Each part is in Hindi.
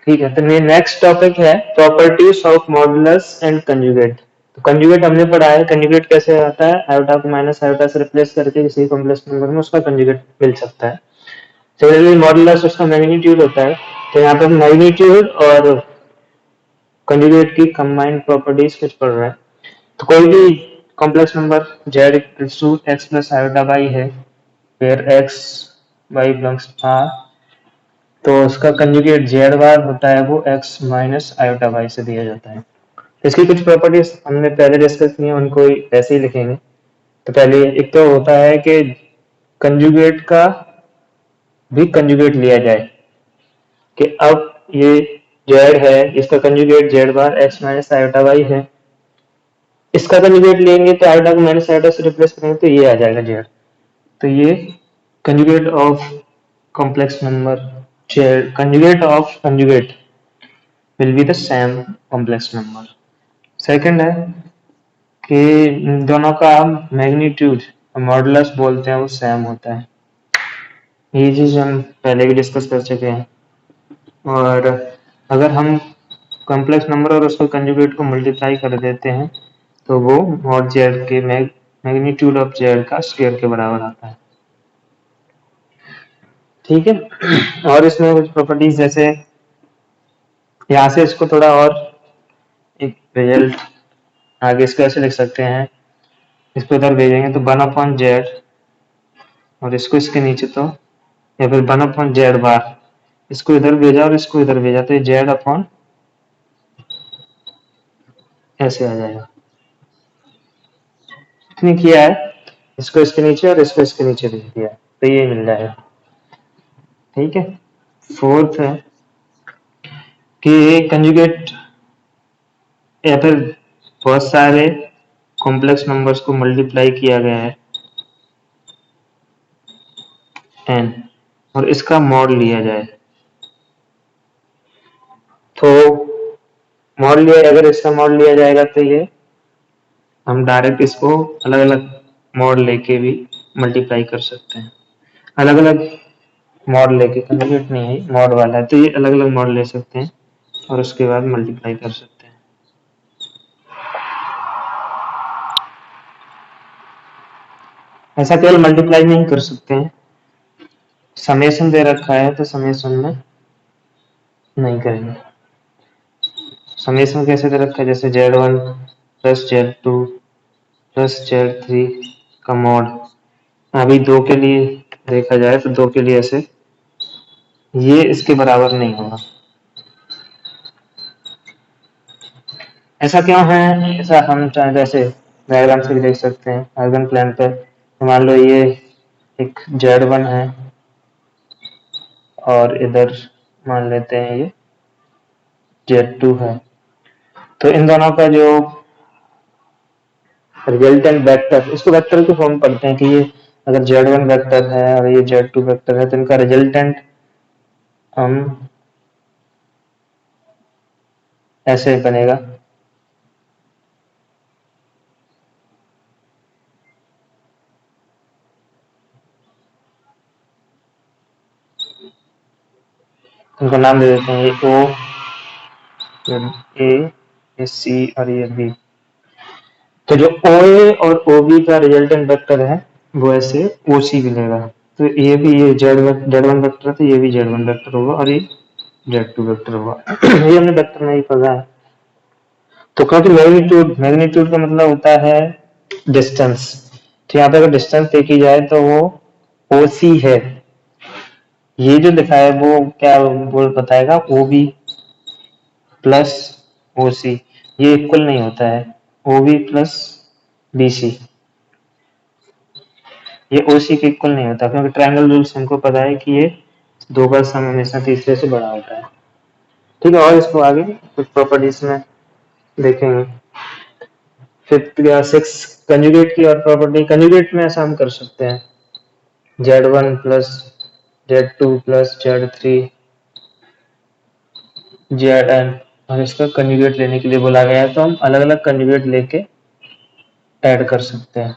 ठीक है, तो मेरा नेक्स्ट टॉपिक है properties of modulus and conjugate. तो कंजुगेट हमने पढ़ा है, कंजुगेट कैसे आता है, आयोटा को माइनस आयोटा से रिप्लेस करके किसी कॉम्प्लेक्स नंबर में उसका कंजुगेट मिल सकता है। सिमिलरली मॉडुलस उसका मैग्नीट्यूड होता है, तो यहाँ पे मैग्नीट्यूड और कंजुगेट की कंबाइंड प्रॉपर्टीज कुछ पढ़ रहे हैं। तो कोई भी complex number z equals to x plus iota y है, where x y belongs r, तो उसका कंजुगेट z बार होता है वो x माइनस आयोटा y से दिया जाता है। इसकी कुछ प्रॉपर्टीज हमने पहले डिस्कस की हैं, उनको ऐसे ही लिखेंगे। तो पहले एक तो होता है कि कंजुगेट का भी कंजुगेट लिया जाए, कि अब ये z है, इसका कंजुगेट z बार x माइनस आयोटा y है, इसका कंजुगेट लेंगे तो आयोटा को माइनस आयोटा से रिप्लेस करेंगे तो ये आ जाएगा z। तो ये conjugate of complex number z, conjugate of conjugate will be the same complex number. Second है कि दोनों का मैग्नीट्यूड मॉडुलस बोलते हैं वो सेम होता है। ये चीज हम पहले भी डिस्कस कर चुके हैं। और अगर हम कॉम्प्लेक्स नंबर और उसके कंजुगेट को मल्टीप्लाई कर देते हैं तो वो मॉड जेड के मैग्नीट्यूड ऑफ जेड का स्क्वायर के बराबर आता है। ठीक है, और इसमें कुछ प्रॉपर्टीज जैसे यहाँ से इसको थोड़ा और एक रिजल्ट आगे इसको ऐसे लिख सकते हैं, इसको इधर भेजेंगे तो 1/z, और इसको इसके नीचे तो, या फिर 1/z बार, इसको इधर भेजा और इसको इधर भेजा तो ये z अपॉन ऐसे आ जाएगा। इतनी किया है, इसको इसके नीचे और इसको इसके नीचे भेज दिया तो ये मिल जाएगा। ठीक है, फोर्थ है कि कंजुगेट या फिर बहुत सारे कॉम्प्लेक्स नंबर्स को मल्टीप्लाई किया गया है n, और इसका मॉड लिया जाए तो मॉड लिया, अगर इसका मॉड लिया जाएगा तो ये हम डायरेक्ट इसको अलग अलग मॉड लेके भी मल्टीप्लाई कर सकते हैं। अलग अलग मॉड लेके, कंजुगेट नहीं है मॉड वाला है, तो ये अलग अलग मॉड ले सकते हैं और उसके बाद मल्टीप्लाई कर सकते हैं। ऐसा केवल मल्टीप्लाई नहीं कर सकते हैं, समेशन दे रखा है तो समेशन में नहीं करेंगे। समेशन कैसे दे रखा है, जैसे z1 plus z2 plus z3 का मॉड, अभी दो के लिए देखा जाए तो दो के लिए ऐसे ये इसके बराबर नहीं होगा। ऐसा क्यों है, ऐसा हम चाहे जैसे डायग्राम से भी देख सकते हैं। अर्बन प्लान पर मान लो ये एक z1 है और इधर मान लेते हैं ये z2 है, तो इन दोनों का जो रिजल्टेंट वेक्टर, इसको वेक्टर के फॉर्म पढ़ते हैं कि ये अगर z1 वेक्टर है और ये z2 वेक्टर है तो इनका रिजल्टेंट हम ऐसे बनेगा। इनको नाम दे देते हैं, ये ओ, ये सी और ये बी। तो जो ओ ए और ओ बी का रिजल्टेंट वेक्टर है वो ऐसे ओ सी मिलेगा। तो ये भी ये जेड वन वेक्टर है तो ये भी जेड वन वेक्टर होगा और ये जेड टू वेक्टर होगा। ये हमने वेक्टर नहीं पढ़ा है। तो क्योंकि मैग्नीट्यूड, मैग्नीट्यूड का मतलब होता है डिस्टेंस, तो यहाँ पे अगर डिस्टेंस देखी जाए तो वो ओ सी है। ये जो लिखा है वो क्या वो बताएगा, ओ बी प्लस ओ सी, ये इक्वल नहीं होता है O B plus B C, ये ओ सी के इक्वल नहीं होता, क्योंकि ट्रायंगल रूल्स हमको पता है कि ये दो का सम हमेशा तीसरे से बड़ा होता है। ठीक है, और इसको आगे कुछ प्रॉपर्टीज में देखेंगे। फिफ्थ या सिक्स कंजुगेट की और प्रॉपर्टी, कंजुगेट में ऐसा हम कर सकते हैं z1 plus z2 plus z3 zn, और इसका कंजुगेट लेने के लिए बोला गया है तो हम अलग अलग कंजुगेट लेके ऐड कर सकते हैं।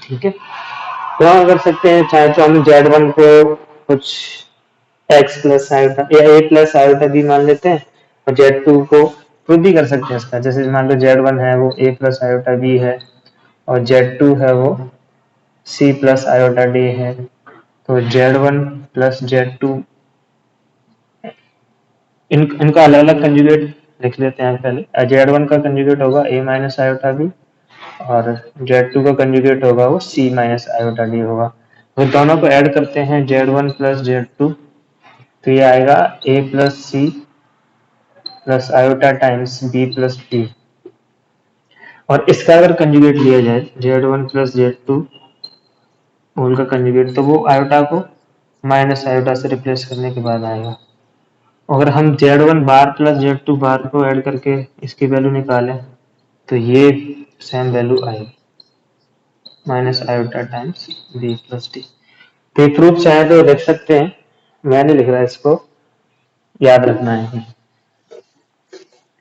ठीक है, तो हम कर सकते हैं, चाहे तो हम Z1 को कुछ x प्लस आयोटा या a प्लस आयोटा भी मान लेते हैं, और Z2 को प्रूव भी कर सकते हैं इसका। जैसे मान लो Z1 है वो a प्लस आयोटा b है, और Z2 है वो c प्लस आयोटा d है। तो Z1 प्लस Z2 इनका अलग अलग कंजुगेट लिख लेते हैं पहले। Z1 का कंजुगेट होगा a माइनस आयोटा b, और Z2 का कंजुगेट होगा वो c माइनस आयोटा d होगा। तो दोनों को ऐड करते हैं Z1 प्लस Z2, तो ये आएगा a plus C plus iota times b plus D. और इसका अगर कंजुगेट लिया जाए Z1 प्लस Z2 होल का कंजुगेट, तो वो आयोटा को माइनस आयोटा से रिप्लेस करने के बाद आएगा। अगर हम Z1 बार प्लस Z2 बार को ऐड करके इसकी वैल्यू निकालें, तो ये सेम वैल्यू आएगी, minus iota times b plus D. तो ये प्रूफ चाहे तो देख सकते हैं, मैं नहीं लिख रहा, इसको याद रखना है।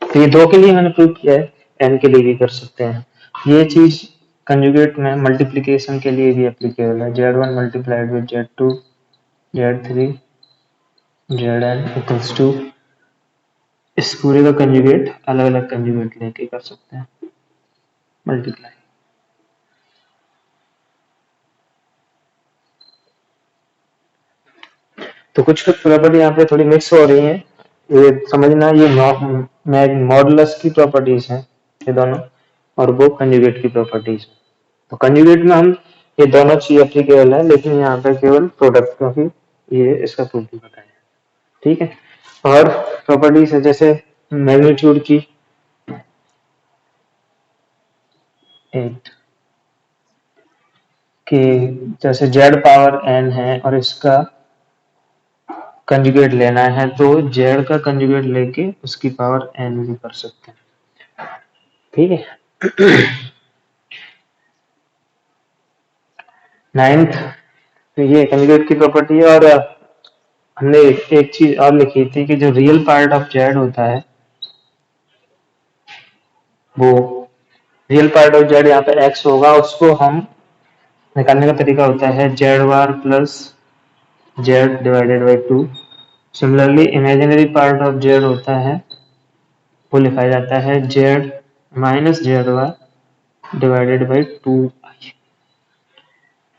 तो ये दो के लिए मैंने प्रूव किया है, एन के लिए भी कर सकते हैं। ये चीज कंजुगेट में मल्टीप्लीकेशन के लिए भी एप्लीकेबल है। Z1 multiplied with Z2 Z3 Zn equals to, इस पूरे का कंजुगेट अलग अलग कंजुगेट लेके कर सकते हैं मल्टीप्लाई। तो कुछ कुछ प्रॉपर्टी यहाँ पे थोड़ी मिक्स हो रही है, ये समझना। ये मॉडुलस की प्रॉपर्टीज हैं ये दोनों, और वो कंजुगेट की प्रॉपर्टीज। तो कंजुगेट में हम ये दोनों चीज एप्लीकेबल है, लेकिन यहाँ पे केवल प्रोडक्ट, क्योंकि ये इसका प्रूफ भी बताया। ठीक है। और प्रॉपर्टीज है जैसे मैग्नीट्यूड की, 8 कि जैसे z पावर n है और इसका कंजुगेट लेना है, तो z का कंजुगेट लेके उसकी पावर n भी कर सकते हैं। ठीक है। नाइन्थ, तो ये कंजुगेट की प्रॉपर्टी है। और हमने एक चीज और लिखी थी कि जो रियल पार्ट ऑफ z होता है, वो रियल पार्ट ऑफ z यहाँ पे x होगा, उसको हम निकालने का तरीका होता है z bar plus z divided by 2। Similarly imaginary part of z होता है, वो लिखा जाता है z minus z bar divided by 2i।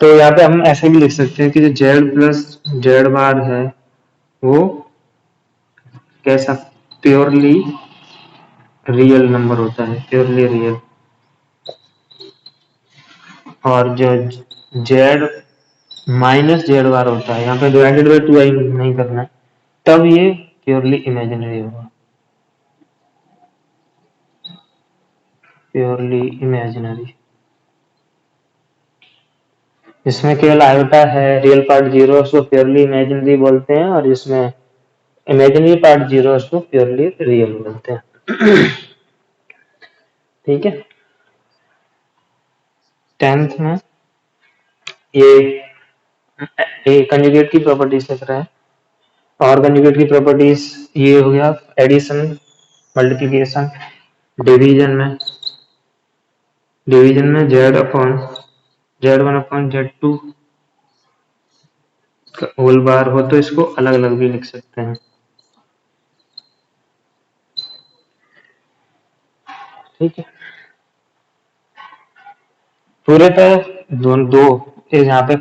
तो यहाँ पे हम ऐसे भी लिख सकते हैं कि जो z प्लस z बार है वो कैसा प्योरली रियल नंबर होता है, प्योरली रियल। और जो z माइनस z बार होता है, यहाँ पे डिवाइडेड बाई 2i नहीं करना है, तब ये प्योरली इमेजिनरी होगा, प्योरली इमेजिनरी। जिसमें केवल आयोटा है, रियल पार्ट जीरो, उसको प्योरली इमेजिनरी बोलते हैं, और जिसमें इमेजिनरी पार्ट जीरो, उसको प्योरली रियल बोलते हैं। ठीक है। 10th में ये कंजुगेट की प्रॉपर्टीज लिख रहे हैं। और कंजुगेट की प्रॉपर्टीज ये हो गया एडिशन, मल्टीप्लिकेशन, डिवीजन में Z1/Z2 होल बार हो तो इसको अलग अलग भी लिख सकते हैं। ठीक है। पूरे पे दो यहाँ पे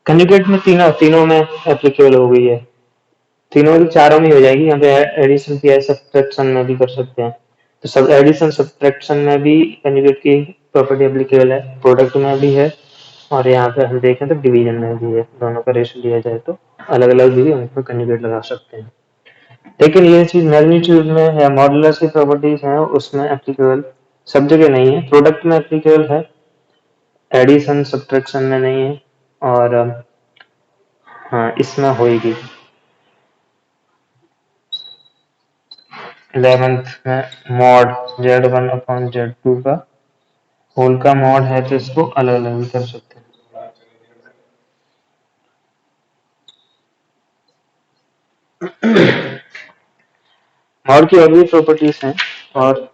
कंजुगेट में तीनों तीनों में एप्लीकेबल हो गई है, तीनों की चारों में हो जाएगी। यहाँ पे एडिशन की है, सब्ट्रैक्शन में भी कर सकते हैं। तो सब एडिशन सब्ट्रैक्शन में भी कंजुगेट की प्रॉपर्टी एप्लीकेबल है, प्रोडक्ट में भी है, और यहाँ पे हम देखें तो डिवीजन में भी है। दोनों का रेशो लिया जाए तो अलग अलग भी हम कंजुगेट लगा सकते हैं। लेकिन ये चीज मैग्नीट्यूड में या मॉडुलस की प्रॉपर्टीज हैं उसमें एप्लीकेबल सब जगह नहीं है। प्रोडक्ट में एप्लीकेबल है, एडिशन सब्ट्रैक्शन में नहीं है, और हाँ इसमें होगी। 11th में मॉड Z1/Z2 का होल का मॉड है, तो इसको अलग अलग भी कर सकते हैं। मॉड की और भी प्रॉपर्टीज हैं, और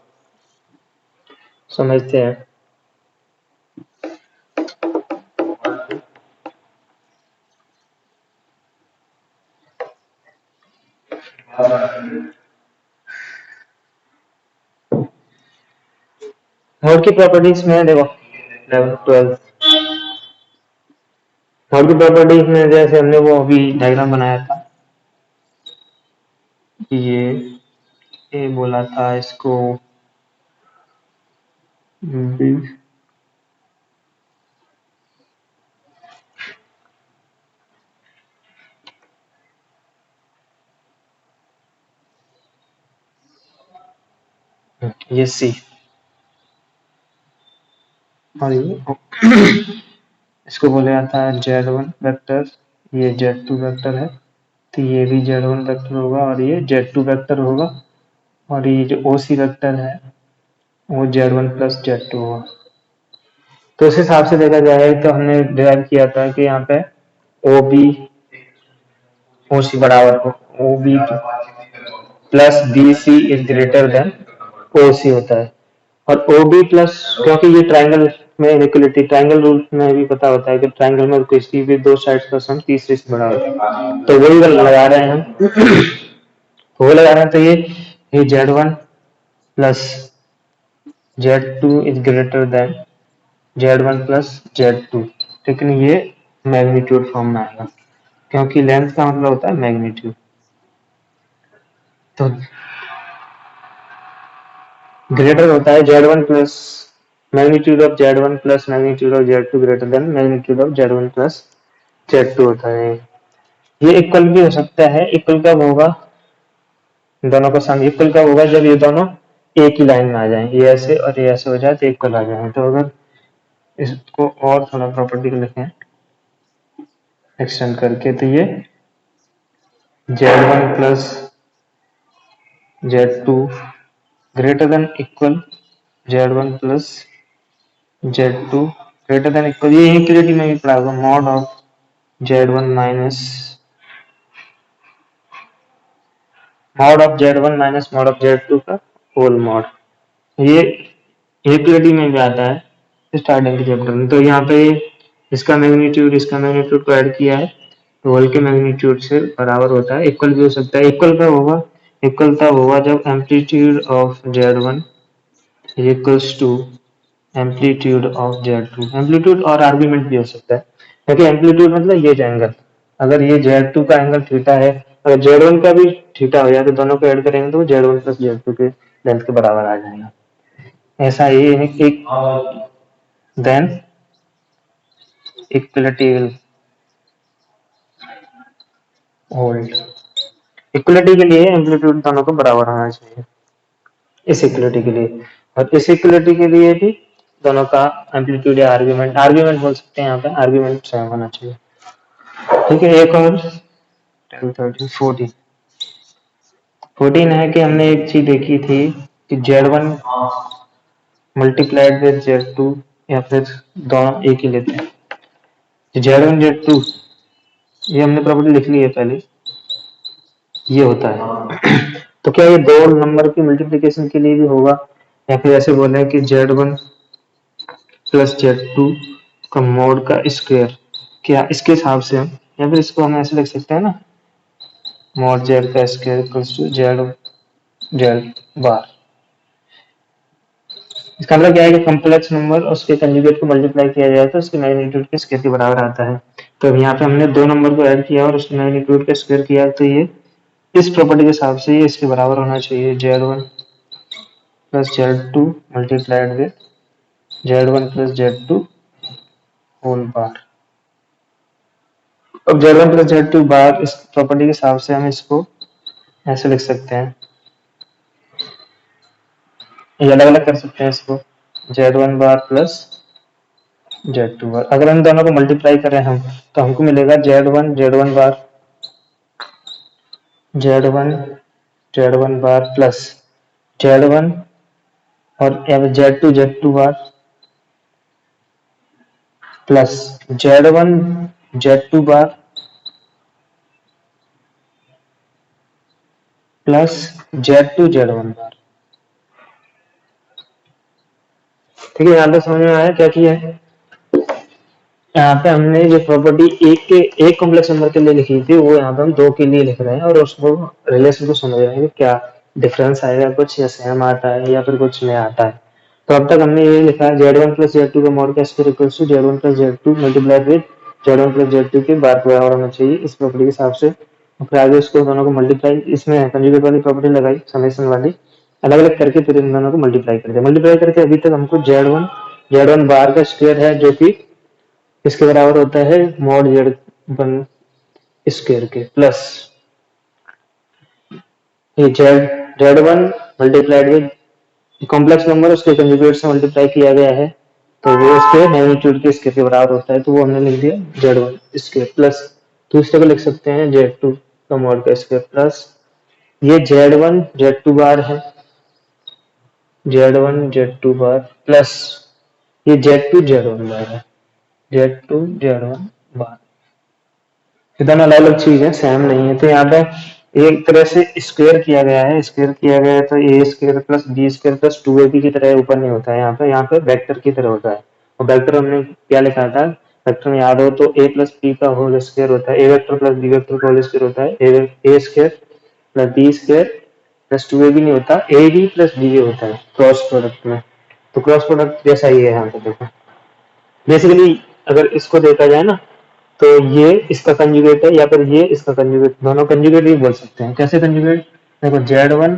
समझते हैं। मोड की प्रॉपर्टीज में देखो 11 12 मोड की प्रॉपर्टीज में जैसे हमने वो अभी डायग्राम बनाया था कि ये बोला था इसको ये सी और ये इसको बोला जाता है Z1 वेक्टर, ये Z2 वेक्टर है, तो ये भी Z1 वेक्टर होगा और ये Z2 वेक्टर होगा, और ये जो OC वेक्टर है वो Z1 प्लस Z2 होगा। तो उस हिसाब से देखा जाए तो हमने डिराइव किया था कि यहाँ पे OB OC बराबर हो OB plus BC is greater than OC होता है। और OB प्लस, क्योंकि ये ट्राइंगल में इक्वलिटी, ट्राइंगल रूल में भी पता होता है कि ट्राइंगल में किसी भी दो साइड का सम तीसरे से बड़ा होता है, तो वही लगा रहे हैं हम। वो लगा रहे हैं, तो ये Z1 plus Z2 is greater than Z1 plus Z2, लेकिन ये मैग्नीट्यूड फॉर्म में आएगा क्योंकि लेंथ का मतलब होता है मैग्नीट्यूड। तो ग्रेटर होता है Z1 plus magnitude of Z1 plus magnitude of Z2 greater than magnitude of Z1 plus Z2 होता है। ये इक्वल भी हो सकता है। इक्वल कब होगा, दोनों का सम इक्वल कब होगा, जब ये दोनों एक ही लाइन में आ जाए, ये ऐसे और ये ऐसे हो जाए तो इक्वल आ जाए। तो अगर इसको और थोड़ा प्रॉपर्टी को लिखें एक्सटेंड करके, तो ये Z1 plus Z2 greater than equal Z1 plus Z2 greater than equal, ये इक्वलिटी में भी पढ़ा होगा, mod of Z1 minus mod of Z1 minus mod of Z2 का होल मॉड। ये इक्वलिटी में भी आता है स्टार्टिंग के चैप्टर में। तो यहाँ पे इसका मैग्नीट्यूड को ऐड किया है, तो होल के मैग्नीट्यूड से बराबर होता है। इक्वल भी हो सकता है। इक्वल कब होगा, इक्वल तब होगा जब amplitude of Z1 equals to amplitude of Z2। Amplitude और आर्ग्यूमेंट भी हो सकता है, क्योंकि एम्पलीट्यूड मतलब ये एंगल, अगर ये Z2 का एंगल थीटा है, अगर Z1 का भी थीटा हो जाए तो दोनों को ऐड करेंगे तो Z1 प्लस Z2 के लेंथ के बराबर आ जाएगा। ऐसा ही एक then equality will hold. Equality के लिए एम्पलीट्यूड दोनों को बराबर होना चाहिए इस इक्वलिटी के लिए, और इस इक्वलिटी के लिए भी दोनों का एम्पलीट्यूड या आर्ग्यूमेंट, आर्ग्यूमेंट बोल सकते हैं यहाँ पे, आर्ग्यूमेंट सेम होना चाहिए। ठीक है, एक और 10 13 14 14 है कि हमने एक चीज देखी थी कि Z1 मल्टीप्लाइड विद Z2, या फिर दोनों एक ही लेते हैं। Z1 Z2 ये हमने प्रॉपर्टी लिख ली है पहले, ये होता है। तो क्या ये दो नंबर की मल्टीप्लिकेशन के लिए भी होगा, या फिर ऐसे बोले कि Z1 प्लस Z2 का मोड का स्क्वायर, क्या इसके हिसाब से हम, या फिर इसको हम ऐसे लिख सकते हैं ना, मोड Z का स्क्वायर इक्वल्स टू Z बार। इसका मतलब क्या है कि कॉम्प्लेक्स नंबर और उसके कंजुगेट को मल्टीप्लाई किया जाए तो उसके मैग्नीट्यूड के स्क्वायर के बराबर आता है। तो यहाँ पे हमने दो नंबर को ऐड किया और उसके मैग्नीट्यूड का स्क्वायर किया, तो ये इस प्रॉपर्टी के हिसाब से ये इसके बराबर होना चाहिए, Z1 plus Z2 multiplied with Z1 plus Z2 whole bar. अब Z1 प्लस Z2 बार इस प्रॉपर्टी के हिसाब से हम इसको ऐसे लिख सकते हैं, ये अलग अलग कर सकते हैं इसको, Z1 बार प्लस Z2 बार। अगर हम दोनों को मल्टीप्लाई करें हम, तो हमको मिलेगा Z1 बार Z1 बार प्लस Z1 और Z2 बार प्लस Z2 बार प्लस Z1 बार। ठीक है, यहाँ तक समझ में आया क्या किया है। यहाँ पे हमने जो प्रॉपर्टी एक कॉम्प्लेक्स नंबर के लिए लिखी थी वो यहाँ पे हम दो के लिए लिख रहे हैं और उसको रिलेशन को समझ रहे हैं कि क्या डिफरेंस आएगा, कुछ या सेम आता है या फिर कुछ नया आता है। तो अब तक हमने ये लिखा है z1 प्लस z2 का मॉड का square equals to z1 plus z2 multiplied with z1 plus z2 के बार के बराबर होना चाहिए इस प्रॉपर्टी के हिसाब से। फिर आगे उसको दोनों को मल्टीप्लाई, इसमें कंजुगेट वाली प्रॉपर्टी लगाई समेशन वाली, अलग अलग करके फिर इन दोनों को मल्टीप्लाई कर दिया। मल्टीप्लाई करके अभी तक हमको z1 बार का स्क्वायर है जो कि इसके बराबर होता है मॉड z1 स्क्वायर के प्लस ये z1 multiplied with complex number उसके कंजुगेट से मल्टीप्लाई किया गया है तो वो उसके मैग्नीट्यूड के स्क्वायर के बराबर होता है, तो वो हमने लिख दिया z1 स्क्वायर प्लस दूसरे को लिख सकते हैं z2 का मॉड का स्क्वायर प्लस ये z1 z2 बार है, z1 z2 बार प्लस ये z2 z1 बार है, z2 z1 बार। ये दोनों अलग अलग चीज है, सेम नहीं है। तो यहाँ पे एक तरह से स्क्वायर किया गया है, स्क्वायर किया गया है तो A square plus B square plus two A B की तरह ऊपर नहीं होता है, यहाँ पे वेक्टर की तरह होता है। और वेक्टर हमने क्या लिखा था, वेक्टर में याद हो तो ए प्लस बी का होल स्क्वायर होता है, A vector plus B vector का होल स्क्वायर होता है, A square plus B square plus two A B नहीं होता, A B plus B A होता है क्रॉस प्रोडक्ट में। तो क्रॉस प्रोडक्ट जैसा ही है यहाँ पे देखो। बेसिकली अगर इसको देखा जाए ना तो ये इसका कंजुगेट है या फिर ये इसका कंजुगेट, दोनों कंजुगेट ही बोल सकते हैं। कैसे कंजुगेट, देखो z1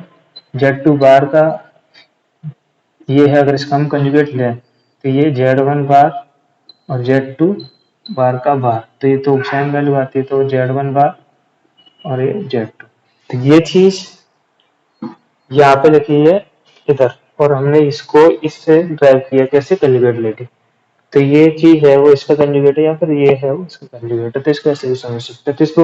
z2 बार का ये है, अगर इसका हम कंजुगेट लें तो ये z1 बार और z2 बार का बार, तो ये तो सेम वैल्यू आती है, तो z1 बार और ये z2। तो ये चीज यहाँ पे लिखी है इधर और हमने इसको इससे ड्राइव किया कैसे, कंजुगेट लेके। तो ये चीज है वो इसका कंजुगेट है या फिर ये है वो इसका कंजुगेट है, तो इसको ऐसे भी समझ सकते हैं। तो इसको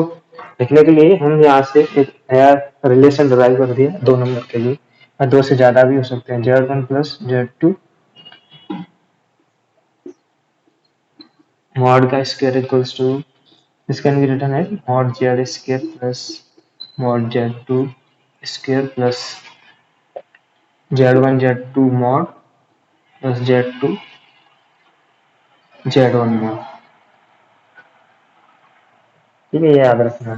लिखने के लिए हम यहाँ से एक नया रिलेशन डिराइव कर दिया दो नंबर के लिए, और दो से ज्यादा भी हो सकते हैं, z1 प्लस z2 मॉड का स्क्वायर इक्वल्स टू, इसका भी रिटर्न है mod z square plus mod z2 square plus z1 z2 mod plus z2 z1 mod. ठीक है, ये याद रखना।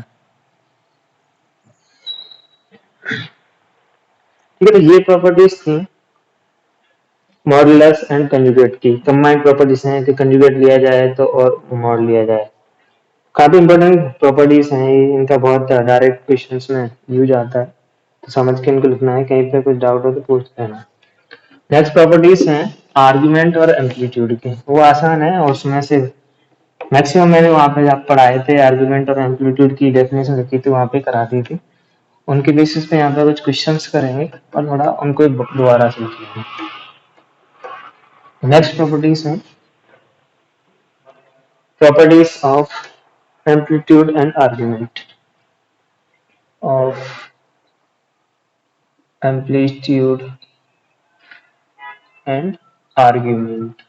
ठीक है, तो ये प्रॉपर्टीज थी मॉडुलस एंड कंजुगेट की। कंबाइंड प्रॉपर्टीज हैं कि कंजुगेट लिया जाए तो और मॉड लिया जाए। काफी इंपॉर्टेंट प्रॉपर्टीज हैं ये, इनका बहुत डायरेक्ट क्वेश्चंस में यूज आता है, तो समझ के इनको लिखना है। कहीं पे कुछ डाउट हो तो पूछ लेना। नेक्स्ट प्रॉपर्टीज हैं आर्गुमेंट और एम्पलीट्यूड की, वो आसान है और उसमें से मैक्सिमम मैंने वहां पे जब पढ़ाए थे आर्गुमेंट और एम्पलीट्यूड की डेफिनेशन लिखी थी वहां पे करा दी थी। उनके बेसिस पे यहाँ पे कुछ क्वेश्चंस करेंगे और थोड़ा उनको दोबारा से लिखेंगे। नेक्स्ट प्रॉपर्टीज हैं properties of amplitude and argument of amplitude and argument।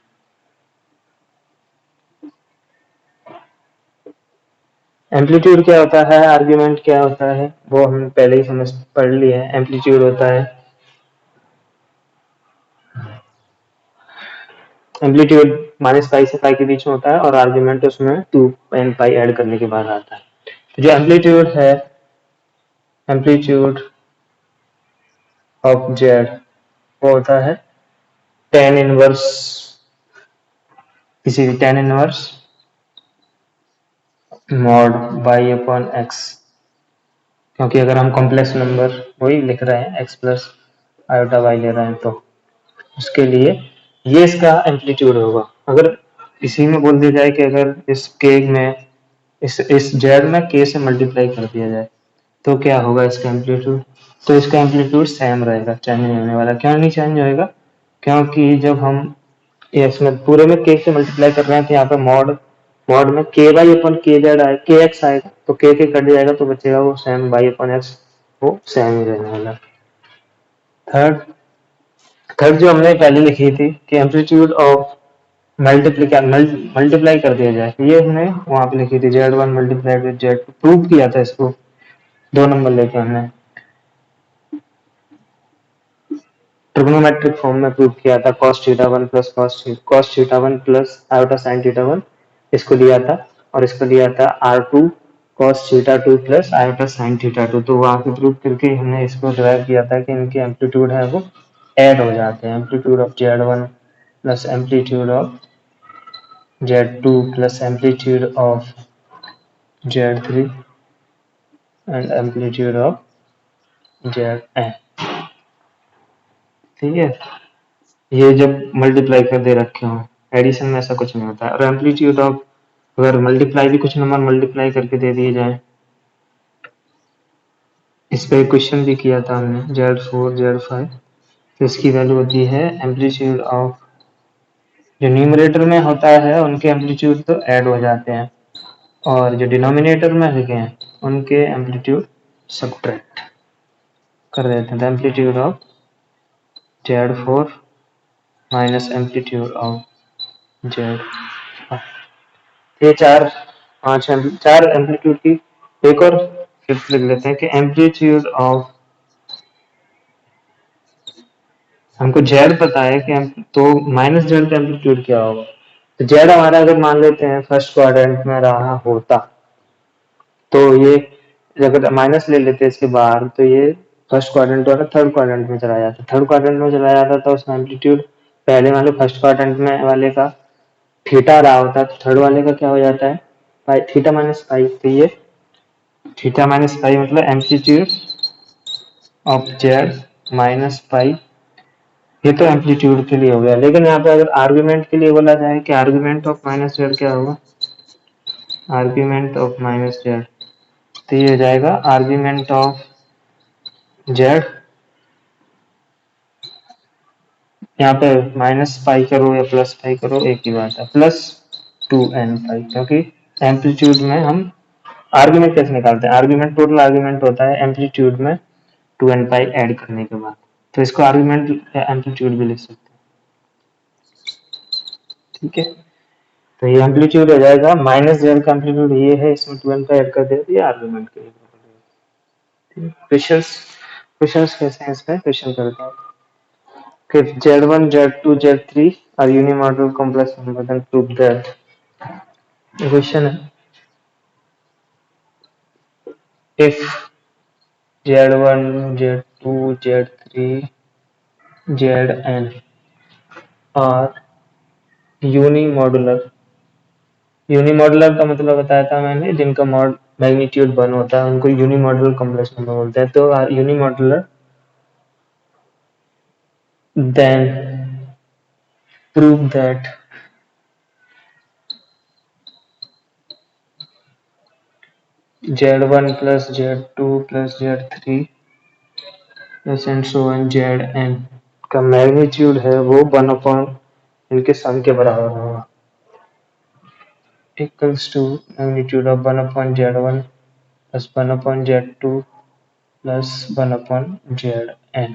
Amplitude क्या होता है, आर्ग्यूमेंट क्या होता है, वो हम पहले ही समझ पढ़ लिए हैं। एम्पलीट्यूड होता है, एम्पलीट्यूड माइनस पाई से पाई के बीच में होता है और आर्ग्यूमेंट उसमें 2 एंड पाई ऐड करने के बाद आता है। तो जो एम्पलीट्यूड है, एम्पलीट्यूड ऑफ जेड वो होता है tan इनवर्स, किसी भी tan inverse mod y upon x, क्योंकि अगर हम कॉम्प्लेक्स नंबर वही लिख रहे हैं x प्लस आयोटा y ले रहे हैं तो उसके लिए ये इसका एम्पलीट्यूड होगा। अगर इसी में बोल दिया जाए कि अगर इस k में इस z में k से मल्टीप्लाई कर दिया जाए तो क्या होगा इसका एम्पलीट्यूड, तो इसका एम्पलीट्यूड सेम रहेगा, चेंज नहीं होने वाला। क्यों नहीं चेंज होएगा, क्योंकि जब हम इसमें पूरे में k से मल्टीप्लाई कर रहे हैं तो यहाँ पे मॉड मॉड में के वाई अपन के जेड आए के एक्स आएगा तो के कट जाएगा तो बचेगा वो सेम वाई अपन एक्स, वो सेम ही रहने वाला। थर्ड थर्ड जो हमने पहले लिखी थी कि एम्पलीट्यूड ऑफ मल्टीप्लाई कर दिया जाए, ये हमने वहां पे लिखी थी z1 multiply with z2, prove किया था इसको दो नंबर लेके हमने ट्रिग्नोमेट्रिक फॉर्म में प्रूव किया था cos theta 1 plus cos theta 1 plus iota sin theta 1 इसको लिया था, और इसको लिया था R2 cos theta 2 plus iota sine theta 2। तो वहां पे प्रूव करके हमने इसको डिराइव किया था कि इनके एम्पलीट्यूड है वो ऐड हो जाते हैं। Amplitude of Z1 plus amplitude of Z2 plus amplitude of Z3 and amplitude of Zn। ठीक है, ये जब मल्टीप्लाई कर दे रखे हो, एडिशन में ऐसा कुछ नहीं होता है। और एम्पलीट्यूड ऑफ, अगर मल्टीप्लाई भी कुछ नंबर मल्टीप्लाई करके दे दिए जाए, इस पे क्वेश्चन भी किया था हमने Z4 Z5, तो इसकी वैल्यू होती है एम्पलीट्यूड ऑफ, जो न्यूमरेटर में होता है उनके एम्पलीट्यूड तो ऐड हो जाते हैं, और जो डिनोमिनेटर में लिखे हैं उनके एम्पलीट्यूड सब्ट्रैक्ट कर देते हैं। Amplitude of Z4 minus amplitude of Z5। ये चार एम्पलीट्यूड की एक और फिफ्थ लिख लेते हैं कि एम्पलीट्यूड ऑफ, हमको जेड पता है कि तो माइनस जेड का एम्पलीट्यूड क्या होगा। तो जेड हमारा अगर मान लेते हैं फर्स्ट क्वाड्रेंट में रहा होता, तो ये अगर माइनस ले लेते हैं इसके बाहर, तो ये फर्स्ट क्वाड्रेंट वाला थर्ड क्वाड्रेंट में चला जाता। थर्ड क्वाड्रेंट में चला जाता तो उसका एम्पलीट्यूड पहले वाले फर्स्ट क्वाड्रेंट में वाले का थीटा रहा होता, तो थर्ड वाले का क्या हो जाता है पाई, थीटा माइनस पाई। तो ये थीटा माइनस पाई मतलब amplitude of Z minus pi. ये तो एम्पलीट्यूड के लिए हो गया, लेकिन यहाँ पे अगर आर्ग्यूमेंट के लिए बोला जाए कि आर्ग्यूमेंट ऑफ माइनस जेड क्या होगा, आर्ग्यूमेंट ऑफ माइनस जेड, तो ये हो जाएगा आर्ग्यूमेंट ऑफ जेड, यहाँ पे माइनस पाई करो या प्लस पाई करो एक ही बात है, प्लस 2n पाई, क्योंकि एम्पलीट्यूड में हम आर्ग्यूमेंट कैसे निकालते हैं, आर्ग्यूमेंट टोटल आर्ग्यूमेंट होता है एम्पलीट्यूड में 2n पाई ऐड करने के बाद, तो इसको आर्ग्यूमेंट एम्पलीट्यूड भी लिख सकते हैं। ठीक है, तो ये एम्पलीट्यूड हो जाएगा माइनस जेड का एम्पलीट्यूड ये है, इसमें 2n का ऐड कर दे तो ये आर्गुमेंट के लिए। क्वेश्चंस क्वेश्चंस कैसे हैं, इस पे क्वेश्चन करते हैं कि Z1 Z2 Z3 are unimodular complex number, then prove that. Question है if Z1 Z2 Z3 Zn are unimodular, unimodular का मतलब बताया था मैंने, जिनका मॉड मैग्नीट्यूड 1 होता है उनको यूनिमॉडुलर कॉम्प्लेक्स नंबर बोलते हैं। तो unimodular then prove that Z1 plus Z2 plus Z3 plus and so on Zn का मैग्नीट्यूड है वो 1 अपॉन इनके सम के बराबर होगा, equals to magnitude of 1 upon Z1 plus 1 upon Z2 plus 1 upon Zn।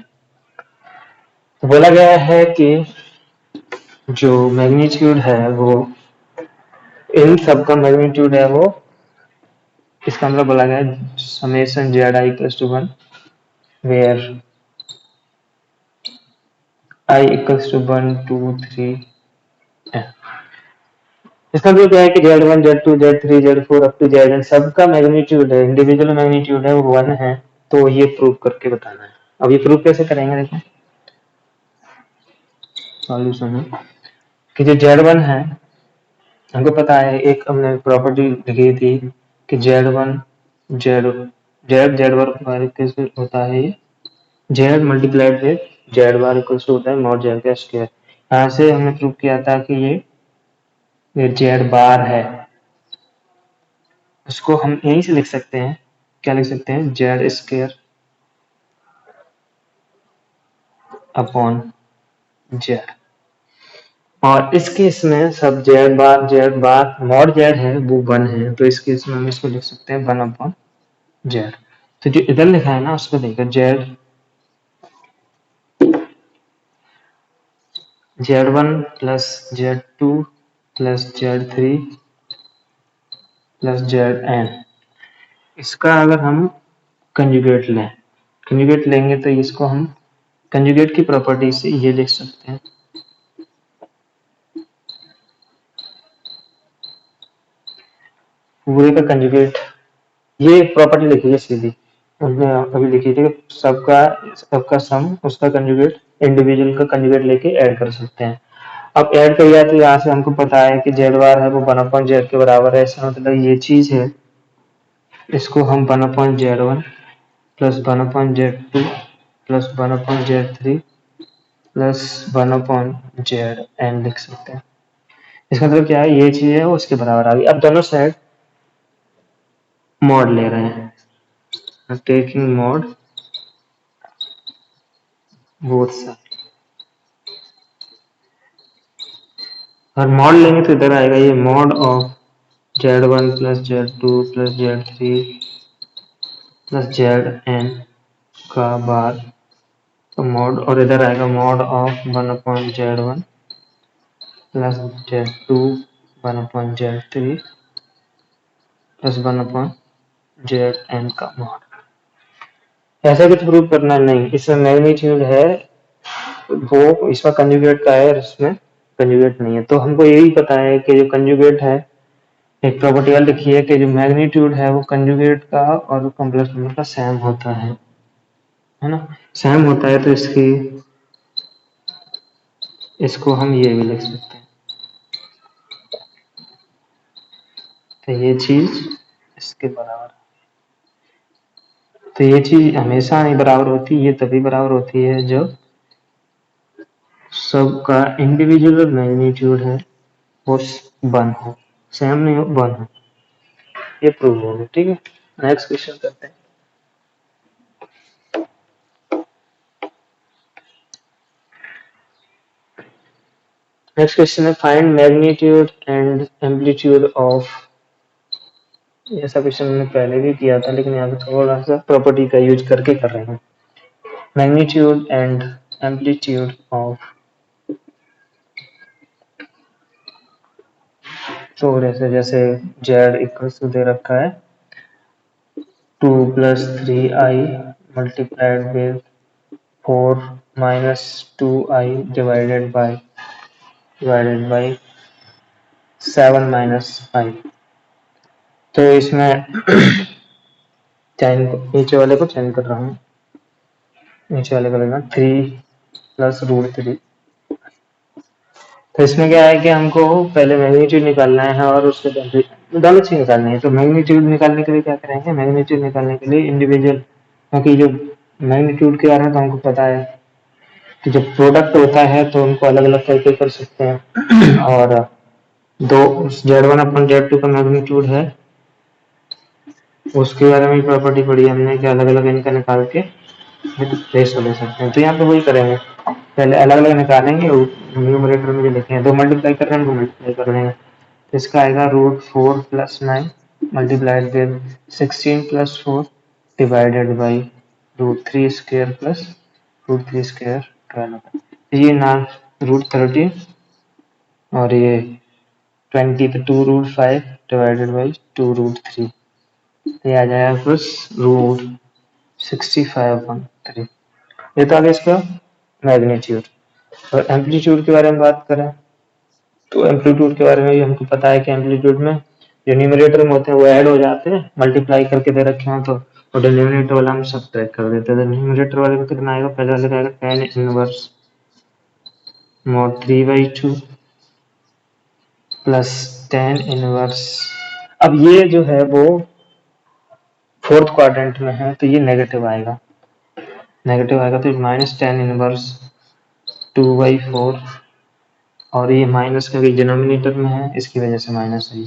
तो बोला गया है कि जो मैग्नीट्यूड है वो, इन सब का मैग्नीट्यूड है वो, इसका मतलब बोला गया है summation Z I equals to 1 where I equals to 1 2 3 n। इसका मतलब क्या है कि Z1 Z2 Z3 Z4 up to Zn सबका मैग्नीट्यूड है, इंडिविजुअल मैग्नीट्यूड है वो 1 है। तो ये प्रूव करके बताना है। अब ये प्रूव कैसे करेंगे, देखो सॉल्यूशन है कि जो Z1 है, हमको पता है एक हमने प्रॉपर्टी लिखी थी कि Z1 Z Z Z बार कैसे होता है, ये Z multiplied with Z bar equal to होता है मॉड Z का स्क्वायर। यहाँ से हमने प्रूव किया था कि ये Z बार है, उसको हम यहीं से लिख सकते हैं, क्या लिख सकते हैं, Z स्क्वायर अपॉन Z। और इस केस में सब Z बार मॉड Z है वो 1 है, तो इस केस में हम इसको लिख सकते हैं 1 अपॉन Z। तो जो इधर लिखा है ना उसको देखो, Z1 plus Z2 plus Z3 plus Zn, इसका अगर हम कंजुगेट लेंगे तो इसको हम कंजुगेट की प्रॉपर्टी से ये लिख सकते हैं पूरे का कंजुगेट, ये प्रॉपर्टी लिखी है सीधी, हमने अभी लिखी थी कि सबका सम उसका कंजुगेट इंडिविजुअल का कंजुगेट लेके ऐड कर सकते हैं। अब ऐड कर लिया तो यहाँ से हमको पता है कि जेड बार है वो 1/z के बराबर है, इसका मतलब ये चीज है, इसको हम 1/z1 plus 1/z2 plus 1/z3 plus 1/zn लिख सकते हैं। इसका मतलब क्या है, ये चीज है वो उसके बराबर आ गई। अब दोनों साइड मॉड ले रहे हैं, टेकिंग मॉड बोथ साइड, और मॉड लेंगे तो इधर आएगा ये mod of z1 plus z2 plus z3 plus zn का बार, तो मॉड, और इधर आएगा mod of 1/z1 plus z2 1/z3 plus 1/zn का मॉड। ऐसा कुछ प्रूव करना नहीं, इसमें मैग्नीट्यूड है वो इसका कंजुगेट का है, इसमें कंजुगेट नहीं है। तो हमको यही पता है कि जो कंजुगेट है, एक प्रॉपर्टी और लिखी है कि जो मैग्नीट्यूड है वो कंजुगेट का और कॉम्प्लेक्स नंबर का सेम होता है ना, सेम होता है। तो इसको हम ये भी लिख सकते हैं, तो ये चीज इसके बराबर, तो ये चीज हमेशा नहीं बराबर होती, ये तभी बराबर होती है जब सबका इंडिविजुअल मैग्नीट्यूड है वो 1 हो, सेम नहीं हो, 1 हो, ये प्रूव होगा। ठीक है, नेक्स्ट क्वेश्चन करते हैं। नेक्स्ट क्वेश्चन है find magnitude and amplitude of, ऐसा क्वेश्चन हमने पहले भी किया था लेकिन यहाँ पे थोड़ा सा प्रॉपर्टी का यूज करके कर रहे हैं। मैग्नीट्यूड एंड एम्पलीट्यूड ऑफ, तो जैसे जैसे z इक्वल टू दे रखा है 2 plus 3i multiplied with 4 minus 2i divided by 7 minus i, तो इसमें चैन नीचे वाले को चेंज कर रहा हूँ, नीचे वाले को लेना 3 प्लस √3। तो इसमें क्या है कि हमको पहले मैग्नीट्यूड निकालना है और उसके बाद दोनों चीज निकालनी है। तो मैग्नीट्यूड निकालने के लिए क्या करेंगे, मैग्नीट्यूड निकालने के लिए इंडिविजुअल, क्योंकि जो मैग्नीट्यूड के बारे में तो हमको पता है कि जब प्रोडक्ट होता है तो उनको अलग अलग करके कर सकते हैं और दो z1/z2 का मैग्नीट्यूड है, उसके बारे में प्रॉपर्टी पढ़ी हमने कि अलग अलग इनका निकाल के रेशो ले सकते हैं। तो यहाँ पे वही करेंगे, पहले अलग अलग निकालेंगे, न्यूमरेटर में जो लिखे हैं 2 मल्टीप्लाई कर रहे हैं 2 मल्टीप्लाई कर रहे हैं, तो इसका आएगा √4 plus 9 multiplied with 16 plus 4 divided by √3 square plus √3 square 12, ये ना √13 और ये 20 तो 2√5 डिवाइडेड बाई 2√3, ये आ जाएगा प्लस √65/3। ये तो आ गया इसका मैग्नीट्यूड। और एम्पलीट्यूड के बारे में बात करें तो एम्पलीट्यूड के बारे में भी हमको पता है कि एम्पलीट्यूड में जो न्यूमरेटर में होते हैं वो ऐड हो जाते हैं, मल्टीप्लाई करके दे रखे हो तो, और डिनोमिनेटर वाला हम सब्ट्रैक्ट कर देते हैं। तो न्यूमरेटर वाले में कितना आएगा, पहले वाले का आएगा tan inverse mod 3/2 plus tan inverse, अब ये जो है वो फोर्थ क्वाड्रेंट में है तो ये नेगेटिव आएगा, नेगेटिव आएगा तो माइनस tan इनवर्स 2/4, और ये माइनस क्योंकि डिनोमिनेटर में है इसकी वजह से माइनस है,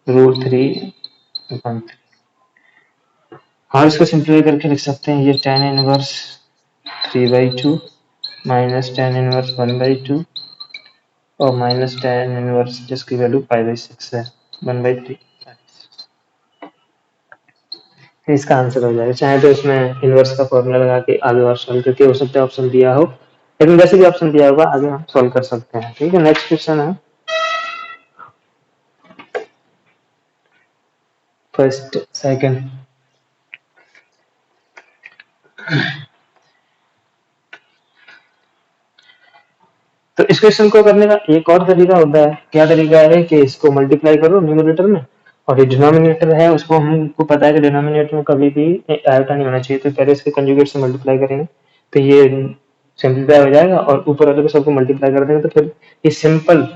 √3/3, और इसको सिंप्लीफाई करके लिख सकते हैं, ये tan inverse 3/2 minus tan inverse 1/2 और माइनस tan इनवर्स जिसकी वैल्यू 5/6 है 1/3, इसका आंसर हो जाएगा। चाहे तो इसमें इनवर्स का फॉर्मूला लगा के आगे और सॉल्व करके हो सकता है ऑप्शन दिया हो, लेकिन जैसे भी ऑप्शन दिया होगा आगे हम सॉल्व कर सकते हैं। ठीक है, नेक्स्ट क्वेश्चन है फर्स्ट सेकंड। तो इस क्वेश्चन को करने का एक और तरीका होता है, क्या तरीका है कि इसको मल्टीप्लाई करो न्यूमरेटर में और ये डिनोमिनेटर है उसको हमको पता है कि डिनोमिनेटर में कभी भी आयोटा नहीं होना चाहिए, तो पहले इसके कंजुगेट से मल्टीप्लाई करेंगे तो ये सिंप्लीफाई हो जाएगा और ऊपर वाले को सबको मल्टीप्लाई कर देंगे तो फिर ये सिंपल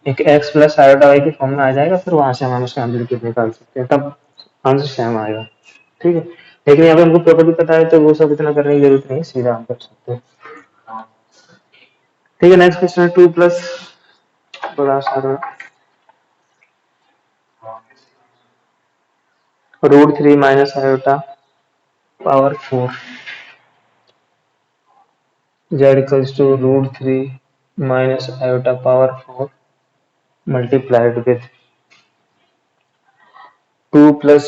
एक x प्लस आयोटा वाई के फॉर्म में आ जाएगा। फिर वहां से हम उसका एम्पलीट्यूड निकाल सकते हैं, तब आंसर सेम आएगा। ठीक है, लेकिन यहाँ पे हमको प्रॉपर्टी पता है तो वो सब इतना करने की जरूरत नहीं, सीधा हम कर सकते हैं। ठीक है, नेक्स्ट क्वेश्चन है 2 प्लस बड़ा सारा √3 minus iota power 4 z equals to √3 minus iota power 4 multiplied with 2 plus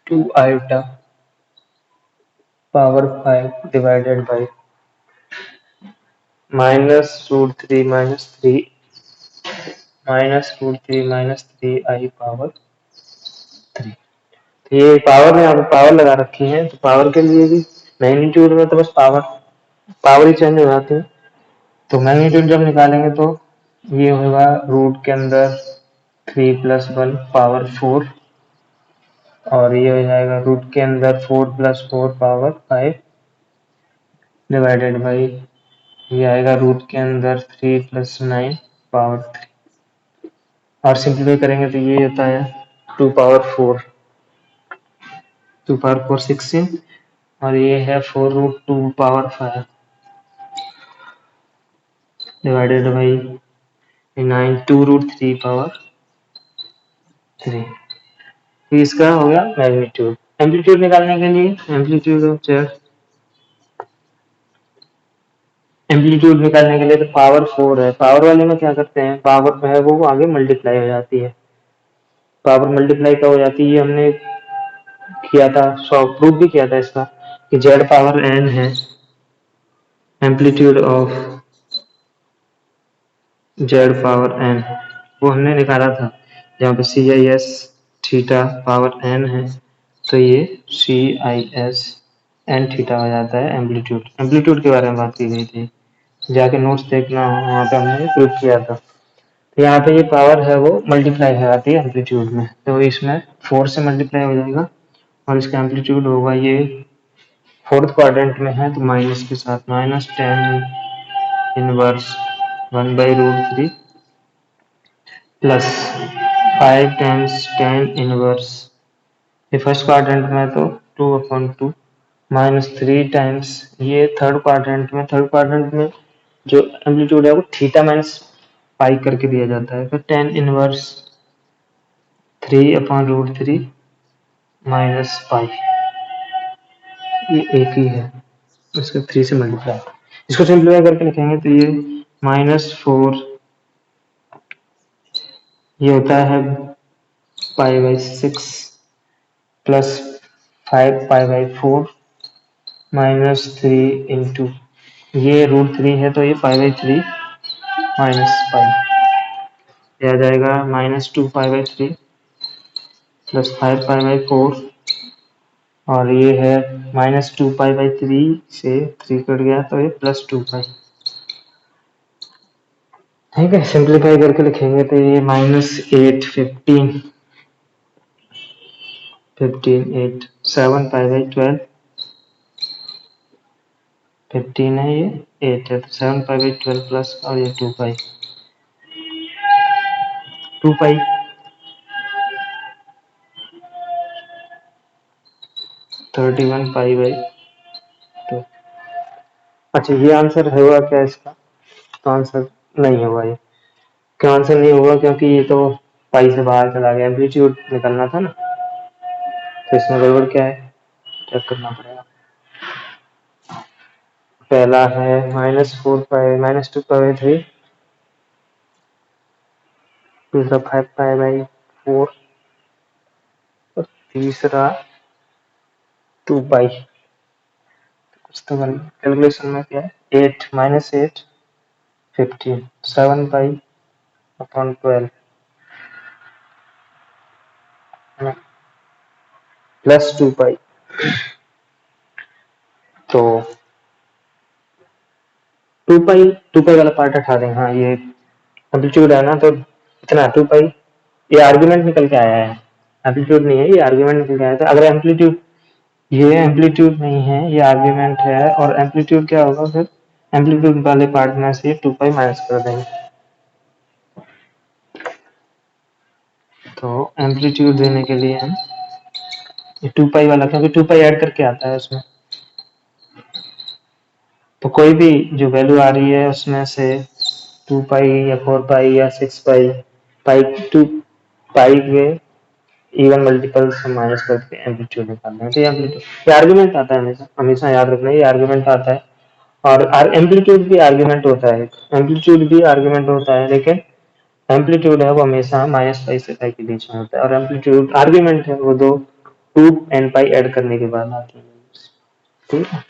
2 iota power 5 divided by minus √3 minus 3 I power 3। तो ये पावर में आप पावर लगा रखी है, तो पावर के लिए भी मैग्नीट्यूड में तो बस पावर पावर ही चेंज हो जाती है। तो मैग्नीट्यूड जब निकालेंगे तो ये होगा रूट के अंदर 3 प्लस 1 पावर 4 और ये हो जाएगा रूट के अंदर 4 प्लस 4 पावर 5 डिवाइडेड बाई ये आएगा रूट के अंदर 3 प्लस 9 पावर 3 और सिंप्लीफाई करेंगे तो ये होता है 2 पावर 4 16 और ये है 4 root 2 power 5 divided by 9 2 root 3 power 3। तो इसका हो गया मैग्नीट्यूड। एम्पलीट्यूड निकालने के लिए एम्पलीट्यूड ऑफ जेड एम्पलीट्यूड निकालने के लिए तो पावर 4 है, पावर वाले में क्या करते हैं, पावर है वो आगे मल्टीप्लाई हो जाती है। पावर मल्टीप्लाई कब हो जाती है, ये हमने किया था, सॉल्व प्रूफ भी किया था इसका कि जेड पावर एन है amplitude of Z power N, वो हमने निकाला था जहाँ पे C I S theta power N है तो ये C I S N theta हो जाता है एम्पलीट्यूड। एम्पलीट्यूड के बारे में बात की गई थी, जाके नोट्स देखना हो वहाँ पे हमने प्रूफ किया था। तो यहाँ पे ये पावर है वो मल्टीप्लाई हो जाती है एम्पलीट्यूड में, तो इसमें 4 से मल्टीप्लाई हो जाएगा और इसका एम्पलीट्यूड होगा ये फोर्थ क्वाड्रेंट में है तो माइनस के साथ -10 इनवर्स 1/√3 प्लस 5 टाइम्स 10 इनवर्स, ये फर्स्ट क्वाड्रेंट में तो 2/2 -3 टाइम्स ये थर्ड क्वाड्रेंट में जो एम्पलीट्यूड है वो थीटा माइनस पाई करके दिया जाता है, तो 10 इनवर्स 3/√3 माइनस पाई, ये एक ही है, इसका 3 से मल्टीप्लाई। इसको सिंप्लीफाई करके लिखेंगे तो ये -4 ये होता है π/6 प्लस 5π/4 -3 इंटू ये √3 है तो ये π/3 माइनस पाई, ये आ जाएगा -2π/3 प्लस 5π/4 और ये है -2π/3 से 3 कट गया तो ये +2π। ठीक है, सिंप्लीफाई करके लिखेंगे तो ये -8 15 8 7π/12 15 है, ये 8 है तो 7π/12 प्लस और ये 2π 2π 31π/2। अच्छा ये आंसर होगा क्या इसका, तो आंसर नहीं होगा ये, क्यों आंसर नहीं होगा, क्योंकि ये तो पाई से बाहर चला गया, एम्पलीट्यूड निकलना था ना, तो इसमें गड़बड़ क्या है चेक करना पड़ेगा। पहला है -2π/3, दूसरा 5π/4 और तीसरा 2π। कुछ तो कैलकुलेशन में क्या है, 8 -8 15 7π/12 प्लस 2π, तो 2π वाला पार्ट हटा देंगे। हाँ ये एम्पलीट्यूड है ना तो इतना 2π ये आर्गुमेंट निकल के आया है, एम्पलीट्यूड नहीं है, ये आर्गुमेंट निकल के आया था। अगर एम्पलीट्यूड, ये एम्पलीट्यूड नहीं है, ये आर्गुमेंट है, और एम्पलीट्यूड क्या होगा फिर, एम्पलीट्यूड वाले पार्ट में से 2 पाई माइनस कर देंगे। तो एम्पलीट्यूड देने के लिए हम ये 2 पाई वाला, क्योंकि 2 पाई ऐड करके आता है उसमें, तो कोई भी जो वैल्यू आ रही है उसमें से 2 पाई या 4 पाई या 6 पाई, पाई 2 पाई के इवन मल्टीपल्स हम माइनस करके एम्पलीट्यूड निकालते हैं। तो ये एम्पलीट्यूड, ये आर्गुमेंट आता है, हमेशा हमेशा याद रखना, ये आर्गुमेंट आता है। और एम्पलीट्यूड भी आर्गुमेंट होता है, एम्पलीट्यूड भी आर्गुमेंट होता है, लेकिन एम्पलीट्यूड है वो हमेशा माइनस पाई से पाई के बीच में होता है, और एम्पलीट्यूड आर्गुमेंट है वो दो 2 एंड पाई ऐड करने के बाद आती है। ठीक है।